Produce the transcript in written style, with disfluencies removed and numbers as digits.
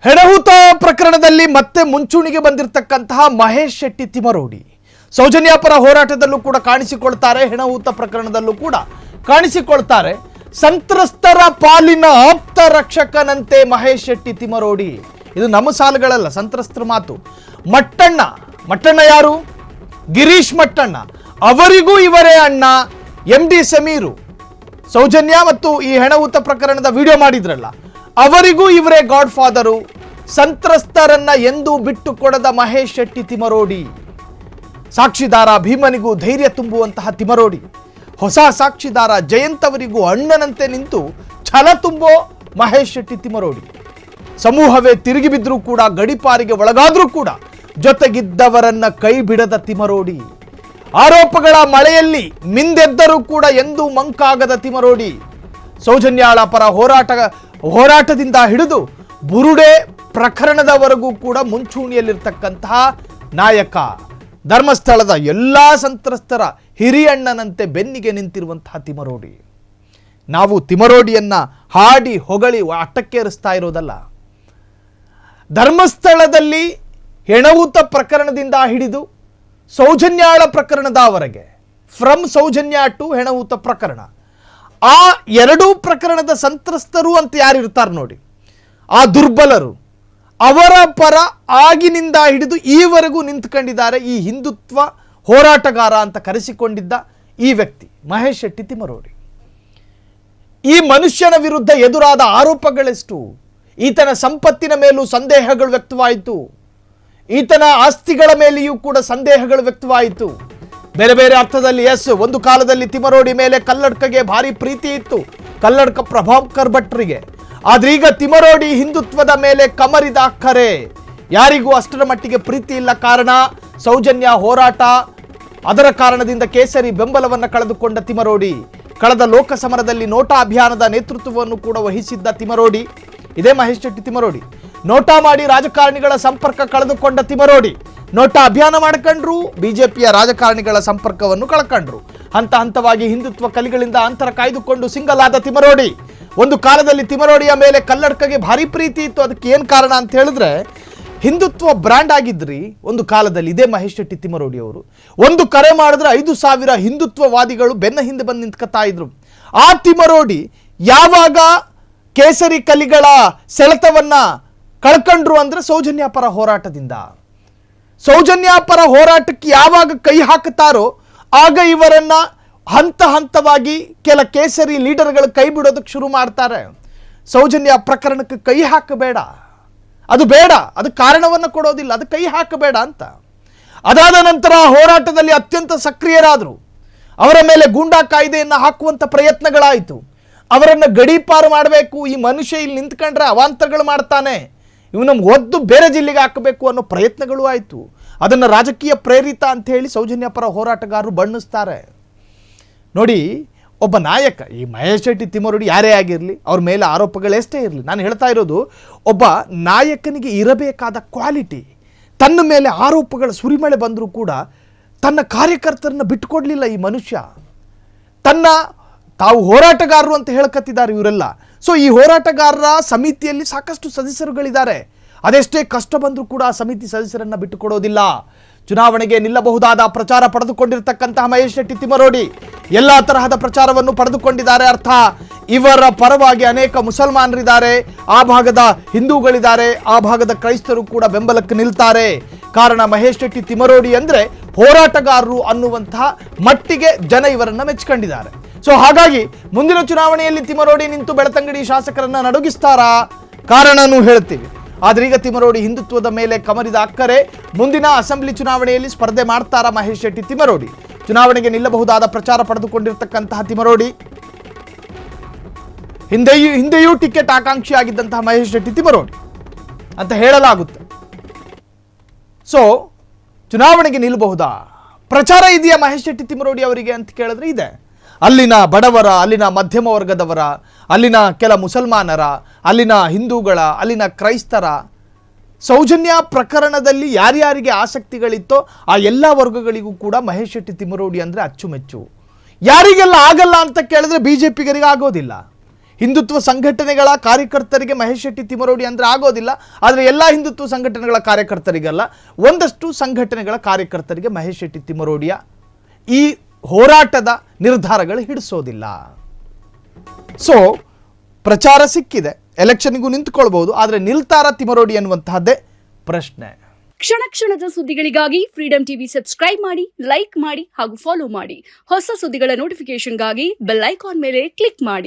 ಹೆಣಹುತ ಪ್ರಕರಣದಲ್ಲಿ ಮತ್ತೆ ಮುಂಚೂಣಿಗೆ ಬಂದಿರತಕ್ಕಂತಹ ಮಹೇಶ್ ಶೆಟ್ಟಿ ತಿಮರೋಡಿ ಸೌಜನ್ಯ ಪರ ಹೋರಾಟದಲ್ಲೂ ಕೂಡ ಕಾಣಿಸಿಕೊಳ್ತಾರೆ. ಹೆಣಹುತ ಪ್ರಕರಣದಲ್ಲೂ ಕೂಡ ಕಾಣಿಸಿಕೊಳ್ತಾರೆ. ಸಂತ್ರಸ್ತರ ಪಾಲಿನ ಆಪ್ತ ರಕ್ಷಕನಂತೆ ಮಹೇಶ್ ಶೆಟ್ಟಿ ತಿಮರೋಡಿ. ಇದು ನಮ್ಮ ಸಾಲುಗಳಲ್ಲ, ಸಂತ್ರಸ್ತರ ಮಾತು. ಮಟ್ಟಣ್ಣ ಯಾರು? ಗಿರೀಶ್ ಮಟ್ಟಣ್ಣ. ಅವರಿಗೂ ಇವರೇ ಅಣ್ಣ MD ಸಮೀರು. ಸೌಜನ್ಯ ಮತ್ತು ಈ ಹೆಣಹುತ ಪ್ರಕರಣದ ವಿಡಿಯೋ ಮಾಡಿದ್ರಲ್ಲ, ಅವರಿಗೂ ಇವರೇ ಗಾಡ್ ಫಾದರು. ಸಂತ್ರಸ್ತರನ್ನ ಎಂದೂ ಬಿಟ್ಟು ಕೊಡದ ಮಹೇಶ್ ಶೆಟ್ಟಿ ತಿಮರೋಡಿ. ಸಾಕ್ಷಿದಾರ ಭೀಮನಿಗೂ ಧೈರ್ಯ ತುಂಬುವಂತಹ ತಿಮರೋಡಿ. ಹೊಸ ಸಾಕ್ಷಿದಾರ ಜಯಂತ್ ಅವರಿಗೂ ಅಣ್ಣನಂತೆ ನಿಂತು ಛಲ ತುಂಬೋ ಮಹೇಶ್ ಶೆಟ್ಟಿ ತಿಮರೋಡಿ. ಸಮೂಹವೇ ತಿರುಗಿ ಬಿದ್ದರೂ ಕೂಡ, ಗಡಿಪಾರಿಗೆ ಒಳಗಾದ್ರೂ ಕೂಡ ಜೊತೆಗಿದ್ದವರನ್ನ ಕೈ ಬಿಡದ ತಿಮರೋಡಿ. ಆರೋಪಗಳ ಮಳೆಯಲ್ಲಿ ಮಿಂದೆದ್ದರೂ ಕೂಡ ಎಂದೂ ಮಂಕಾಗದ ತಿಮರೋಡಿ. ಸೌಜನ್ಯಾಳ ಪರ ಹೋರಾಟದಿಂದ ಹಿಡಿದು ಬುರುಡೆ ಪ್ರಕರಣದವರೆಗೂ ಕೂಡ ಮುಂಚೂಣಿಯಲ್ಲಿರ್ತಕ್ಕಂತಹ ನಾಯಕ. ಧರ್ಮಸ್ಥಳದ ಎಲ್ಲಾ ಸಂತ್ರಸ್ತರ ಹಿರಿಯಣ್ಣನಂತೆ ಬೆನ್ನಿಗೆ ನಿಂತಿರುವಂತಹ ತಿಮರೋಡಿ. ನಾವು ತಿಮರೋಡಿಯನ್ನ ಹಾಡಿ ಹೊಗಳಿ ಅಟ್ಟಕ್ಕೇರಿಸ್ತಾ ಇರೋದಲ್ಲ. ಧರ್ಮಸ್ಥಳದಲ್ಲಿ ಹೆಣಹುತ ಪ್ರಕರಣದಿಂದ ಹಿಡಿದು ಸೌಜನ್ಯಾಳ ಪ್ರಕರಣದವರೆಗೆ, ಫ್ರಮ್ ಸೌಜನ್ಯ ಟು ಹೆಣಹುತ ಪ್ರಕರಣ, ಆ ಎರಡೂ ಪ್ರಕರಣದ ಸಂತ್ರಸ್ತರು ಅಂತ ಯಾರಿರ್ತಾರೆ ನೋಡಿ, ಆ ದುರ್ಬಲರು, ಅವರ ಪರ ಆಗಿನಿಂದ ಹಿಡಿದು ಈವರೆಗೂ ನಿಂತ್ಕೊಂಡಿದ್ದಾರೆ ಈ ಹಿಂದುತ್ವ ಹೋರಾಟಗಾರ ಅಂತ ಕರೆಸಿಕೊಂಡಿದ್ದ ಈ ವ್ಯಕ್ತಿ ಮಹೇಶ್ ಶೆಟ್ಟಿ ತಿಮರೋಡಿ. ಈ ಮನುಷ್ಯನ ವಿರುದ್ಧ ಎದುರಾದ ಆರೋಪಗಳೆಷ್ಟು? ಈತನ ಸಂಪತ್ತಿನ ಮೇಲೂ ಸಂದೇಹಗಳು ವ್ಯಕ್ತವಾಯಿತು. ಈತನ ಆಸ್ತಿಗಳ ಮೇಲೆಯೂ ಕೂಡ ಸಂದೇಹಗಳು ವ್ಯಕ್ತವಾಯಿತು. ಬೇರೆ ಬೇರೆ ಅರ್ಥದಲ್ಲಿ. ಒಂದು ಕಾಲದಲ್ಲಿ ತಿಮರೋಡಿ ಮೇಲೆ ಕಲ್ಲಡ್ಕಗೆ ಭಾರಿ ಪ್ರೀತಿ ಇತ್ತು, ಕಲ್ಲಡ್ಕ ಪ್ರಭಾಕರ್ ಭಟ್ರಿಗೆ. ಆದ್ರೆ ಈಗ ತಿಮರೋಡಿ ಹಿಂದುತ್ವದ ಮೇಲೆ ಕಮರಿದ ಅಕ್ಕರೆ. ಯಾರಿಗೂ ಅಷ್ಟರ ಮಟ್ಟಿಗೆ ಪ್ರೀತಿ ಇಲ್ಲ. ಕಾರಣ ಸೌಜನ್ಯ ಹೋರಾಟ. ಅದರ ಕಾರಣದಿಂದ ಕೇಸರಿ ಬೆಂಬಲವನ್ನು ಕಳೆದುಕೊಂಡ ತಿಮರೋಡಿ. ಕಳೆದ ಲೋಕಸಮರದಲ್ಲಿ ನೋಟಾ ಅಭಿಯಾನದ ನೇತೃತ್ವವನ್ನು ಕೂಡ ವಹಿಸಿದ್ದ ತಿಮರೋಡಿ ಇದೇ ಮಹೇಶ್ ಶೆಟ್ಟಿ ತಿಮರೋಡಿ. ನೋಟಾ ಮಾಡಿ ರಾಜಕಾರಣಿಗಳ ಸಂಪರ್ಕ ಕಳೆದುಕೊಂಡ ತಿಮರೋಡಿ. ನೋಟಾ ಅಭಿಯಾನ ಮಾಡ್ಕೊಂಡ್ರು, ಬಿಜೆಪಿಯ ರಾಜಕಾರಣಿಗಳ ಸಂಪರ್ಕವನ್ನು ಕಳ್ಕೊಂಡ್ರು. ಹಂತ ಹಂತವಾಗಿ ಹಿಂದುತ್ವ ಕಲಿಗಳಿಂದ ಅಂತರ ಕಾಯ್ದುಕೊಂಡು ಸಿಂಗಲ್ ಆದ ತಿಮರೋಡಿ. ಒಂದು ಕಾಲದಲ್ಲಿ ತಿಮರೋಡಿಯ ಮೇಲೆ ಕಲ್ಲಡ್ಕಗೆ ಭಾರಿ ಪ್ರೀತಿ ಇತ್ತು. ಅದಕ್ಕೆ ಏನು ಕಾರಣ ಅಂತ ಹೇಳಿದ್ರೆ, ಹಿಂದುತ್ವ ಬ್ರ್ಯಾಂಡ್ ಆಗಿದ್ರಿ ಒಂದು ಕಾಲದಲ್ಲಿ ಇದೇ ಮಹೇಶ್ ಶೆಟ್ಟಿ ತಿಮರೋಡಿ ಅವರು. ಒಂದು ಕರೆ ಮಾಡಿದ್ರೆ 5,000 ಹಿಂದುತ್ವವಾದಿಗಳು ಬೆನ್ನ ಹಿಂದೆ ಬಂದು ನಿಂತ್ಕೊತಾ ಇದ್ರು. ಆ ತಿಮರೋಡಿ ಯಾವಾಗ ಕೇಸರಿ ಕಲಿಗಳ ಸೆಳೆತವನ್ನ ಕಳ್ಕೊಂಡ್ರು ಅಂದ್ರೆ ಸೌಜನ್ಯ ಪರ ಹೋರಾಟದಿಂದ. ಸೌಜನ್ಯ ಪರ ಹೋರಾಟಕ್ಕೆ ಯಾವಾಗ ಕೈ ಹಾಕುತ್ತಾರೋ ಆಗ ಇವರನ್ನ ಹಂತ ಹಂತವಾಗಿ ಕೆಲ ಕೇಸರಿ ಲೀಡರ್ಗಳು ಕೈ ಬಿಡೋದಕ್ಕೆ ಶುರು ಮಾಡ್ತಾರೆ. ಸೌಜನ್ಯ ಪ್ರಕರಣಕ್ಕೆ ಕೈ ಹಾಕಬೇಡ, ಅದು ಬೇಡ, ಅದು ಕಾರಣವನ್ನು ಕೊಡೋದಿಲ್ಲ, ಅದು ಕೈ ಹಾಕಬೇಡ ಅಂತ. ಅದಾದ ನಂತರ ಹೋರಾಟದಲ್ಲಿ ಅತ್ಯಂತ ಸಕ್ರಿಯರಾದರು. ಅವರ ಮೇಲೆ ಗೂಂಡಾ ಕಾಯ್ದೆಯನ್ನು ಹಾಕುವಂಥ ಪ್ರಯತ್ನಗಳಾಯಿತು. ಅವರನ್ನು ಗಡೀಪಾರು ಮಾಡಬೇಕು, ಈ ಮನುಷ್ಯ ಇಲ್ಲಿ ನಿಂತ್ಕೊಂಡ್ರೆ ಅವಾಂತರಗಳು ಮಾಡ್ತಾನೆ, ಇವನು ಒದ್ದು ಬೇರೆ ಜಿಲ್ಲೆಗೆ ಹಾಕಬೇಕು ಅನ್ನೋ ಪ್ರಯತ್ನಗಳು ಆಯಿತು. ಅದನ್ನು ರಾಜಕೀಯ ಪ್ರೇರಿತ ಅಂತ ಹೇಳಿ ಸೌಜನ್ಯ ಪರ ಹೋರಾಟಗಾರರು ಬಣ್ಣಿಸ್ತಾರೆ. ನೋಡಿ, ಒಬ್ಬ ನಾಯಕ, ಈ ಮಹೇಶ್ ಶೆಟ್ಟಿ ತಿಮರೋಡಿ ಯಾರೇ ಆಗಿರಲಿ, ಅವ್ರ ಮೇಲೆ ಆರೋಪಗಳೆಷ್ಟೇ ಇರಲಿ, ನಾನು ಹೇಳ್ತಾ ಇರೋದು ಒಬ್ಬ ನಾಯಕನಿಗೆ ಇರಬೇಕಾದ ಕ್ವಾಲಿಟಿ. ತನ್ನ ಮೇಲೆ ಆರೋಪಗಳ ಸುರಿಮಳೆ ಬಂದರೂ ಕೂಡ ತನ್ನ ಕಾರ್ಯಕರ್ತರನ್ನ ಬಿಟ್ಟುಕೊಡ್ಲಿಲ್ಲ ಈ ಮನುಷ್ಯ. ತಾವು ಹೋರಾಟಗಾರರು ಅಂತ ಹೇಳ್ಕತ್ತಿದ್ದಾರೆ ಇವರೆಲ್ಲ. ಸೊ ಈ ಹೋರಾಟಗಾರರ ಸಮಿತಿಯಲ್ಲಿ ಸಾಕಷ್ಟು ಸದಸ್ಯರುಗಳಿದ್ದಾರೆ. ಅದೆಷ್ಟೇ ಕಷ್ಟ ಬಂದರೂ ಕೂಡ ಆ ಸಮಿತಿ ಸದಸ್ಯರನ್ನ ಬಿಟ್ಟುಕೊಡೋದಿಲ್ಲ. ಚುನಾವಣೆಗೆ ನಿಲ್ಲಬಹುದಾದ ಪ್ರಚಾರ ಪಡೆದುಕೊಂಡಿರ್ತಕ್ಕಂತಹ ಮಹೇಶ್ ಶೆಟ್ಟಿ ತಿಮರೋಡಿ ಎಲ್ಲ ತರಹದ ಪ್ರಚಾರವನ್ನು ಪಡೆದುಕೊಂಡಿದ್ದಾರೆ. ಅರ್ಥ, ಇವರ ಪರವಾಗಿ ಅನೇಕ ಮುಸಲ್ಮಾನರಿದ್ದಾರೆ, ಆ ಭಾಗದ ಹಿಂದೂಗಳಿದ್ದಾರೆ, ಆ ಭಾಗದ ಕ್ರೈಸ್ತರು ಕೂಡ ಬೆಂಬಲಕ್ಕೆ ನಿಲ್ತಾರೆ. ಕಾರಣ ಮಹೇಶ್ ಶೆಟ್ಟಿ ತಿಮರೋಡಿ ಅಂದ್ರೆ ಹೋರಾಟಗಾರರು ಅನ್ನುವಂತಹ ಮಟ್ಟಿಗೆ ಜನ ಇವರನ್ನ ಮೆಚ್ಕೊಂಡಿದ್ದಾರೆ. ಸೊ ಹಾಗಾಗಿ ಮುಂದಿನ ಚುನಾವಣೆಯಲ್ಲಿ ತಿಮರೋಡಿ ನಿಂತು ಬೆಳತಂಗಡಿ ಶಾಸಕರನ್ನ ನಡುಗಿಸ್ತಾರಾ? ಕಾರಣನೂ ಹೇಳ್ತೀವಿ. ಆದ್ರೆ ಈಗ ತಿಮರೋಡಿ ಹಿಂದುತ್ವದ ಮೇಲೆ ಕಮರಿದ ಅಕ್ಕರೆ. ಮುಂದಿನ ಅಸೆಂಬ್ಲಿ ಚುನಾವಣೆಯಲ್ಲಿ ಸ್ಪರ್ಧೆ ಮಾಡ್ತಾರಾ ಮಹೇಶ್ ಶೆಟ್ಟಿ ತಿಮರೋಡಿ? ಚುನಾವಣೆಗೆ ನಿಲ್ಲಬಹುದಾದ ಪ್ರಚಾರ ಪಡೆದುಕೊಂಡಿರ್ತಕ್ಕಂತಹ ತಿಮರೋಡಿ, ಹಿಂದೆಯೂ ಟಿಕೆಟ್ ಆಕಾಂಕ್ಷಿಯಾಗಿದ್ದಂತಹ ಮಹೇಶ್ ಶೆಟ್ಟಿ ತಿಮರೋಡಿ ಅಂತ ಹೇಳಲಾಗುತ್ತೆ. ಸೊ ಚುನಾವಣೆಗೆ ನಿಲ್ಲಬಹುದಾ? ಪ್ರಚಾರ ಇದೆಯಾ ಮಹೇಶ್ ಶೆಟ್ಟಿ ತಿಮರೋಡಿ ಅವರಿಗೆ ಅಂತ ಕೇಳಿದ್ರೆ ಇದೆ. ಅಲ್ಲಿನ ಬಡವರ, ಅಲ್ಲಿನ ಮಧ್ಯಮ ವರ್ಗದವರ, ಅಲ್ಲಿನ ಕೆಲ ಮುಸಲ್ಮಾನರ, ಅಲ್ಲಿನ ಹಿಂದೂಗಳ, ಅಲ್ಲಿನ ಕ್ರೈಸ್ತರ, ಸೌಜನ್ಯ ಪ್ರಕರಣದಲ್ಲಿ ಯಾರ್ಯಾರಿಗೆ ಆಸಕ್ತಿಗಳಿತ್ತೋ ಆ ಎಲ್ಲ ವರ್ಗಗಳಿಗೂ ಕೂಡ ಮಹೇಶ್ ಶೆಟ್ಟಿ ತಿಮರೋಡಿ ಅಂದರೆ ಅಚ್ಚುಮೆಚ್ಚು. ಯಾರಿಗೆಲ್ಲ ಆಗಲ್ಲ ಅಂತ ಕೇಳಿದ್ರೆ ಬಿಜೆಪಿಗರಿಗೆ ಆಗೋದಿಲ್ಲ. ಹಿಂದುತ್ವ ಸಂಘಟನೆಗಳ ಕಾರ್ಯಕರ್ತರಿಗೆ ಮಹೇಶ್ ಶೆಟ್ಟಿ ತಿಮರೋಡಿ ಅಂದರೆ ಆಗೋದಿಲ್ಲ. ಆದರೆ ಎಲ್ಲ ಹಿಂದುತ್ವ ಸಂಘಟನೆಗಳ ಕಾರ್ಯಕರ್ತರಿಗಲ್ಲ, ಒಂದಷ್ಟು ಸಂಘಟನೆಗಳ ಕಾರ್ಯಕರ್ತರಿಗೆ ಮಹೇಶ್ ಶೆಟ್ಟಿ ತಿಮರೋಡಿಯ ಈ ಹೋರಾಟದ ನಿರ್ಧಾರಗಳು ಹಿಡಿಸೋದಿಲ್ಲ. ಸೊ ಪ್ರಚಾರ ಸಿಕ್ಕಿದೆ, ಎಲೆಕ್ಷನ್ಗೂ ನಿಂತ್ಕೊಳ್ಬಹುದು, ಆದರೆ ನಿಲ್ತಾರ ತಿಮರೋಡಿ ಅನ್ನುವಂತಹದ್ದೇ ಪ್ರಶ್ನೆ. ಕ್ಷಣ ಕ್ಷಣದ ಸುದ್ದಿಗಳಿಗಾಗಿ ಫ್ರೀಡಂ ಟಿವಿ ಸಬ್ಸ್ಕ್ರೈಬ್ ಮಾಡಿ, ಲೈಕ್ ಮಾಡಿ ಹಾಗೂ ಫಾಲೋ ಮಾಡಿ. ಹೊಸ ಸುದ್ದಿಗಳ ನೋಟಿಫಿಕೇಶನ್ಗಾಗಿ ಬೆಲ್ ಐಕಾನ್ ಮೇಲೆ ಕ್ಲಿಕ್ ಮಾಡಿ.